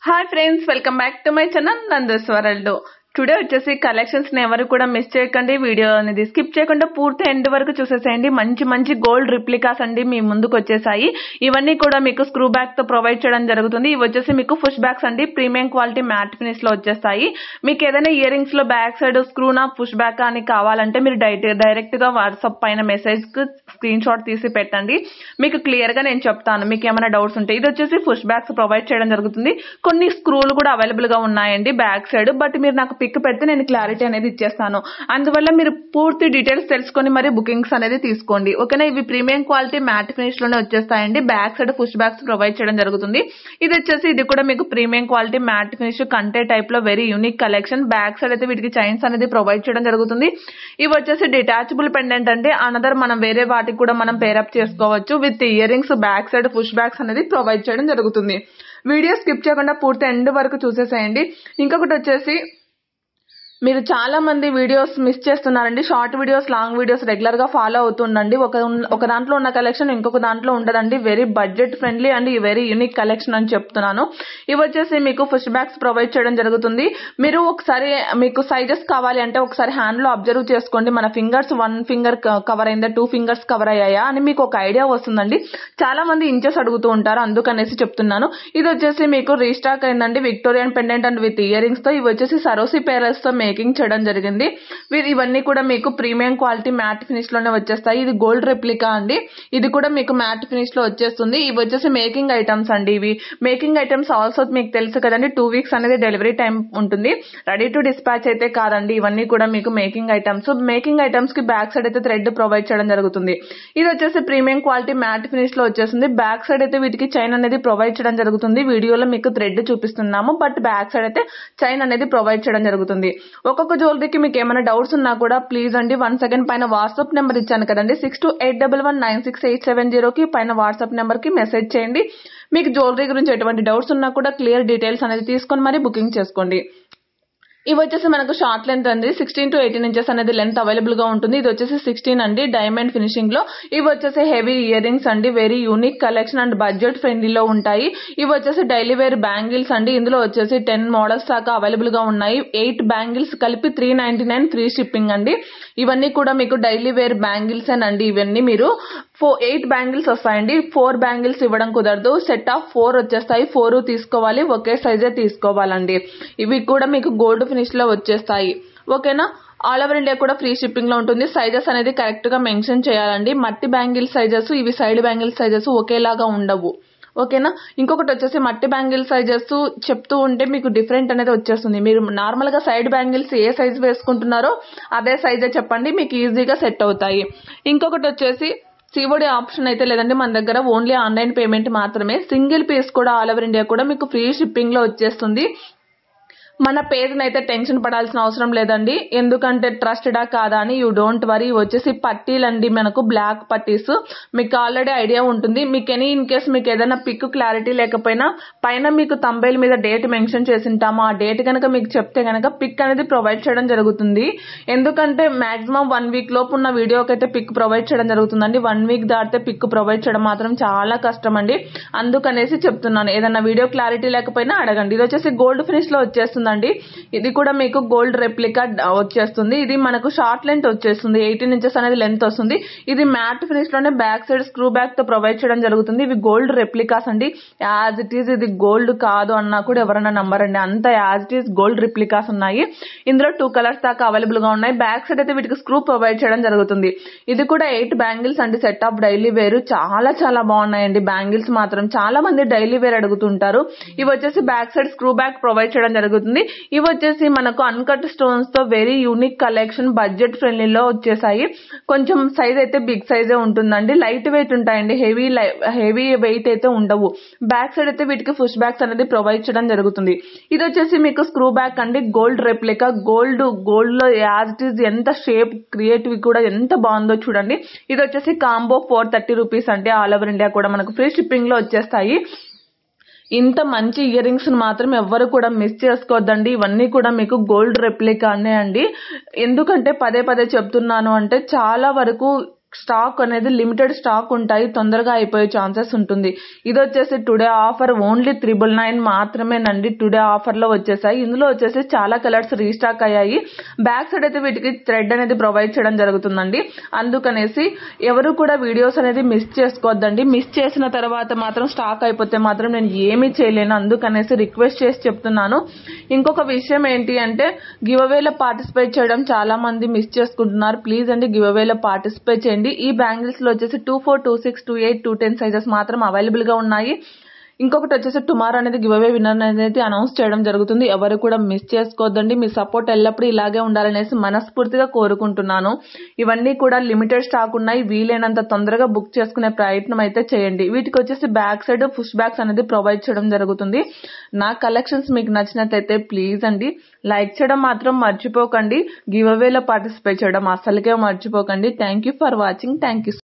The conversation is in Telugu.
Hi friends, welcome back to my channel Nanda's world. Today వచ్చేసి కలెక్షన్స్ ని ఎవరు కూడా మిస్ చేయకండి. వీడియో అనేది స్కిప్ చేయకుండా పూర్తి ఎండ్ వరకు చూసేసేయండి. మంచి మంచి గోల్డ్ రిప్లికాస్ అండి మీ ముందుకు వచ్చేసాయి. ఇవన్నీ కూడా మీకు స్క్రూ బ్యాక్ తో ప్రొవైడ్ చేయడం జరుగుతుంది. ఇవి వచ్చేసి మీకు పుష్ బ్యాక్స్ అండి, ప్రీమియం క్వాలిటీ మ్యాట్ ఫినిష్ లో వచ్చేస్తాయి. మీకు ఏదైనా ఇయర్ రింగ్స్ లో బ్యాక్ సైడ్ స్క్రూనా పుష్ బ్యాక్ అని కావాలంటే మీరు డైరెక్ట్ గా వాట్సాప్ పైన మెసేజ్ కు స్క్రీన్ షాట్ తీసి పెట్టండి. మీకు క్లియర్ గా నేను చెప్తాను. మీకు ఏమైనా డౌట్స్ ఉంటే ఇది వచ్చేసి పుష్ బ్యాక్స్ ప్రొవైడ్ చేయడం జరుగుతుంది. కొన్ని స్క్రూలు కూడా అవైలబుల్ గా ఉన్నాయండి బ్యాక్ సైడ్. బట్ మీరు నాకు పిక్ పెడితే నేను క్లారిటీ అనేది ఇచ్చేస్తాను. అందువల్ల మీరు పూర్తి డీటెయిల్స్ తెలుసుకొని మరి బుకింగ్స్ అనేది తీసుకోండి. ఓకేనా. ఇవి ప్రీమియం క్వాలిటీ మ్యాట్ ఫినిష్ లోనే వచ్చేస్తాయండి. Back side push backs provide చేయడం జరుగుతుంది. ఇది కూడా మీకు ప్రీమియం క్వాలిటీ మ్యాట్ ఫినిష్ కంటే టైప్ లో very unique collection. Back side అయితే వీటికి చైన్స్ అనేది ప్రొవైడ్ చేయడం జరుగుతుంది. ఇవి వచ్చేసి డిటాచబుల్ పెండెంట్ అంటే అనదర్ మనం వేరే వాటికి కూడా మనం పేరప్ చేసుకోవచ్చు. With ear rings back side push backs అనేది ప్రొవైడ్ చేయడం జరుగుతుంది. వీడియో స్కిప్ చేయకుండా పూర్తి ఎండ్ వరకు చూసేసేయండి. ఇంకొకటి వచ్చేసి మీరు చాలా మంది వీడియోస్ మిస్ చేస్తున్నారండి. Short videos, long videos regular గా ఫాలో అవుతుండండి. ఒక దాంట్లో ఉన్న కలెక్షన్ ఇంకొక దాంట్లో ఉండదండి. Very budget friendly and very unique collection అని చెప్తున్నాను. ఇవి వచ్చేసి మీకు పుష్ బ్యాక్స్ ప్రొవైడ్ చేయడం జరుగుతుంది. మీరు ఒకసారి మీకు సైజెస్ కావాలి అంటే ఒకసారి హ్యాండ్ లో అబ్జర్వ్ చేసుకోండి. మన ఫింగర్స్ 1 ఫింగర్ కవర్ అయిందా, 2 ఫింగర్స్ కవర్ అయ్యాయా అని మీకు ఒక ఐడియా వస్తుందండి. చాలా మంది ఇంచెస్ అడుగుతూ ఉంటారు, అందుకనేసి చెప్తున్నాను. ఇది వచ్చేసి మీకు రీస్టాక్ అయిందండి. Victorian pendant and with ear rings తో. ఇవి వచ్చేసి సరోసి పేరల్స్ తో మేకింగ్ చేయడం జరిగింది. ఇవన్నీ కూడా మీకు ప్రీమియం క్వాలిటీ మ్యాట్ ఫినిష్ లోనే వచ్చేస్తాయి. ఇది గోల్డ్ రెప్లికా అండి. ఇది కూడా మీకు మ్యాట్ ఫినిష్ లో వచ్చేస్తుంది. ఇవి వచ్చేసి మేకింగ్ ఐటమ్స్ అండి. ఇవి మేకింగ్ ఐటమ్స్ ఆల్సో మీకు తెలుసు కదండి, 2 వీక్స్ అనేది డెలివరీ టైం ఉంటుంది. రెడీ టు డిస్పాచ్ అయితే కాదండి. ఇవన్నీ కూడా మీకు మేకింగ్ ఐటమ్స్. మేకింగ్ ఐటమ్స్ కి బ్యాక్ సైడ్ అయితే థ్రెడ్ ప్రొవైడ్ చేయడం జరుగుతుంది. ఇది వచ్చేసి ప్రీమియం క్వాలిటీ మ్యాట్ ఫినిష్ లో వచ్చేస్తుంది. బ్యాక్ సైడ్ అయితే వీటికి చైన్ అనేది ప్రొవైడ్ చేయడం జరుగుతుంది. వీడియోలో మీకు థ్రెడ్ చూపిస్తున్నాము, బట్ బ్యాక్ సైడ్ అయితే చైన్ అనేది ప్రొవైడ్ చేయడం జరుగుతుంది. ఒక్కొక్క జ్యువెలరీకి మీకు ఏమైనా డౌట్స్ ఉన్నా కూడా ప్లీజ్ అండి 1 సెకండ్ పైన వాట్సాప్ నెంబర్ ఇచ్చాను కదండి, 6281196870 కి పైన వాట్సాప్ నెంబర్ కి మెసేజ్ చేయండి. మీకు జ్యువెలరీ గురించి ఎటువంటి డౌట్స్ ఉన్నా కూడా క్లియర్ డీటెయిల్స్ అనేది తీసుకొని మరి బుకింగ్ చేసుకోండి. ఇవి వచ్చేసి మనకు షార్ట్ లెంత్ అండి. 16 to 18 ఇంచెస్ అనేది లెంత్ అవైలబుల్ గా ఉంటుంది. ఇది వచ్చేసి 16 అండి, డైమండ్ ఫినిషింగ్ లో. ఇవి వచ్చేసి హెవీ ఇయర్ రింగ్స్ అండి. Very unique collection and budget ఫ్రెండ్లీలో ఉంటాయి. ఇవి వచ్చేసి డైలీ వేర్ బ్యాంగిల్స్ అండి. ఇందులో వచ్చేసి 10 మోడల్స్ దాకా అవైలబుల్ గా ఉన్నాయి. 8 బ్యాంగిల్స్ కలిపి 399 ఫ్రీ షిప్పింగ్ అండి. ఇవన్నీ కూడా మీకు డైలీ వేర్ బ్యాంగిల్స్ అండి. ఇవన్నీ మీరు 8 బ్యాంగిల్స్ వస్తాయండి. 4 బ్యాంగిల్స్ ఇవ్వడం కుదరదు. సెట్ ఆఫ్ 4 వచ్చేస్తాయి. 4 తీసుకోవాలి, ఒకే సైజే తీసుకోవాలండి. ఇవి కూడా మీకు గోల్డ్ ఫినిష్ లో వచ్చేస్తాయి. ఓకేనా. ఆల్ ఓవర్ ఇండియా కూడా ఫ్రీ షిప్పింగ్ లో ఉంటుంది. సైజెస్ అనేది కరెక్ట్ గా మెన్షన్ చేయాలండి. మట్టి బ్యాంగిల్ సైజెస్, ఇవి సైడ్ బ్యాంగిల్ సైజెస్ ఒకేలాగా ఉండవు. ఓకేనా. ఇంకొకటి వచ్చేసి మట్టి బ్యాంగిల్ సైజెస్ చెప్తూ ఉంటే మీకు డిఫరెంట్ అనేది వచ్చేస్తుంది. మీరు నార్మల్ గా సైడ్ బ్యాంగిల్స్ ఏ సైజ్ వేసుకుంటున్నారో అదే సైజే చెప్పండి, మీకు ఈజీగా సెట్ అవుతాయి. ఇంకొకటి వచ్చేసి సిఓడి ఆప్షన్ అయితే లేదండి మన దగ్గర, ఓన్లీ ఆన్లైన్ పేమెంట్ మాత్రమే. సింగిల్ పీస్ కూడా ఆల్ ఓవర్ ఇండియా కూడా మీకు ఫ్రీ షిప్పింగ్ లో వచ్చేస్తుంది. మన పేరుని అయితే టెన్షన్ పడాల్సిన అవసరం లేదండి. ఎందుకంటే ట్రస్టెడా కాదా అని యూ డోంట్ వరీ. వచ్చేసి పట్టీలండి, మనకు బ్లాక్ పట్టీస్. మీకు ఆల్రెడీ ఐడియా ఉంటుంది. మీకు ఇన్ కేస్ మీకు ఏదైనా పిక్ క్లారిటీ లేకపోయినా పైన మీకు తంబైల్ మీద డేట్ మెన్షన్ చేసి ఉంటాము. ఆ డేట్ కనుక మీకు చెప్తే కనుక పిక్ అనేది ప్రొవైడ్ చేయడం జరుగుతుంది. ఎందుకంటే మాక్సిమం 1 వీక్ లోపు ఉన్న వీడియోకి అయితే పిక్ ప్రొవైడ్ చేయడం జరుగుతుందండి. 1 వీక్ దాటితే పిక్ ప్రొవైడ్ చేయడం మాత్రం చాలా కష్టం అండి. అందుకనేసి చెప్తున్నాను. ఏదైనా వీడియో క్లారిటీ లేకపోయినా అడగండి. ఇది వచ్చేసి గోల్డ్ ఫినిష్ లో వచ్చేస్తుంది. ఇది కూడా మీకు గోల్డ్ రెప్లికా వచ్చేస్తుంది. ఇది మనకు షార్ట్ లెంత్ వచ్చేస్తుంది. 18 ఇంచెస్ అనేది లెంత్ వస్తుంది. ఇది మ్యాట్ ఫినిష్ లోనే బ్యాక్ సైడ్ స్క్రూ బ్యాక్ తో ప్రొవైడ్ చేయడం జరుగుతుంది. ఇవి గోల్డ్ రెప్లికాస్ అండి. యాజ్ ఇట్ ఈస్ ఇది గోల్డ్ కాదు అన్నా కూడా ఎవరైనా నమ్మరండి, అంత as it is gold replicas ఉన్నాయి. ఇందులో 2 కలర్స్ దాకా అవైలబుల్ గా ఉన్నాయి. బ్యాక్ సైడ్ అయితే వీటికి స్క్రూ ప్రొవైడ్ చేయడం జరుగుతుంది. ఇది కూడా 8 బ్యాంగిల్స్ అండి. సెట్ ఆఫ్ డైలీ వేర్ చాలా చాలా బాగున్నాయండి. బ్యాంగిల్స్ మాత్రం చాలా మంది డైలీ వేర్ అడుగుతుంటారు. ఇవి వచ్చేసి back side screw back provide చేయడం జరుగుతుంది. ఇవి వచ్చేసి మనకు అన్కట్ స్టోన్స్ తో వెరీ యూనిక్ కలెక్షన్, బడ్జెట్ ఫ్రెండ్లీలో వచ్చేసాయి. కొంచెం సైజ్ అయితే బిగ్ సైజే ఉంటుందండి. లైట్ వెయిట్ ఉంటాయండి, హెవీ వెయిట్ అయితే ఉండవు. బ్యాక్ సైడ్ అయితే వీటికి పుష్ బ్యాక్స్ అనేది ప్రొవైడ్ చేయడం జరుగుతుంది. ఇది వచ్చేసి మీకు స్క్రూ బ్యాక్ అండి. గోల్డ్ రెప్లికా, గోల్డ్ లో యాజ్ ఇట్ ఈస్ ఎంత షేప్ క్రియేటివ్ కూడా ఎంత బాగుందో చూడండి. ఇది వచ్చేసి కాంబో 430 రూపీస్ అంటే ఆల్ ఓవర్ ఇండియా కూడా మనకు ఫ్రీ షిప్పింగ్ లో వచ్చేస్తాయి. ఇంత మంచి ఇయర్ రింగ్స్ మాత్రం ఎవ్వరు కూడా మిస్ చేసుకోవద్దండి. ఇవన్నీ కూడా మీకు గోల్డ్ రెప్లికానే అండి. ఎందుకంటే పదే పదే చెప్తున్నాను అంటే చాలా వరకు స్టాక్ అనేది లిమిటెడ్ స్టాక్ ఉంటాయి, తొందరగా అయిపోయే ఛాన్సెస్ ఉంటుంది. ఇది వచ్చేసి టుడే ఆఫర్ ఓన్లీ 999 మాత్రమేనండి. టుడే ఆఫర్ లో వచ్చేసాయి. ఇందులో వచ్చేసి చాలా కలర్స్ రీస్టాక్ అయ్యాయి. బ్యాక్ సైడ్ అయితే వీటికి థ్రెడ్ అనేది ప్రొవైడ్ చేయడం జరుగుతుందండి. అందుకనేసి ఎవరు కూడా వీడియోస్ అనేది మిస్ చేసుకోవద్దండి. మిస్ చేసిన తర్వాత మాత్రం స్టాక్ అయిపోతే మాత్రం నేను ఏమీ చేయలేను. అందుకనేసి రిక్వెస్ట్ చేసి చెప్తున్నాను. ఇంకొక విషయం ఏంటి అంటే గివ్ అవేలో పార్టిసిపేట్ చేయడం చాలా మంది మిస్ చేసుకుంటున్నారు. ప్లీజ్ అండి గివ్ అవేలో పార్టిసిపేట్ చేయండి. ఈ బ్యాంగిల్స్ లో వచ్చేసి 24, 26, 28, 210 సైజెస్ మాత్రం అవైలబుల్ గా ఉన్నాయి. ఇంకొకటి వచ్చేసి టుమారో అనేది గివ్ అవే విన్నర్ అనేది అనౌన్స్ చేయడం జరుగుతుంది. ఎవరు కూడా మిస్ చేసుకోవద్దండి. మీ సపోర్ట్ ఎల్లప్పుడూ ఇలాగే ఉండాలనేసి మనస్ఫూర్తిగా కోరుకుంటున్నాను. ఇవన్నీ కూడా లిమిటెడ్ స్టాక్ ఉన్నాయి. వీలైనంత తొందరగా బుక్ చేసుకునే ప్రయత్నం అయితే చేయండి. వీటికి వచ్చేసి బ్యాక్ సైడ్ పుష్ బ్యాగ్స్ అనేది ప్రొవైడ్ చేయడం జరుగుతుంది. నా కలెక్షన్స్ మీకు నచ్చినట్లయితే ప్లీజ్ అండి లైక్ చేయడం మాత్రం మర్చిపోకండి. గివ్ అవేలో పార్టిసిపేట్ చేయడం అసలుకే మర్చిపోకండి. Thank you for watching. Thank you.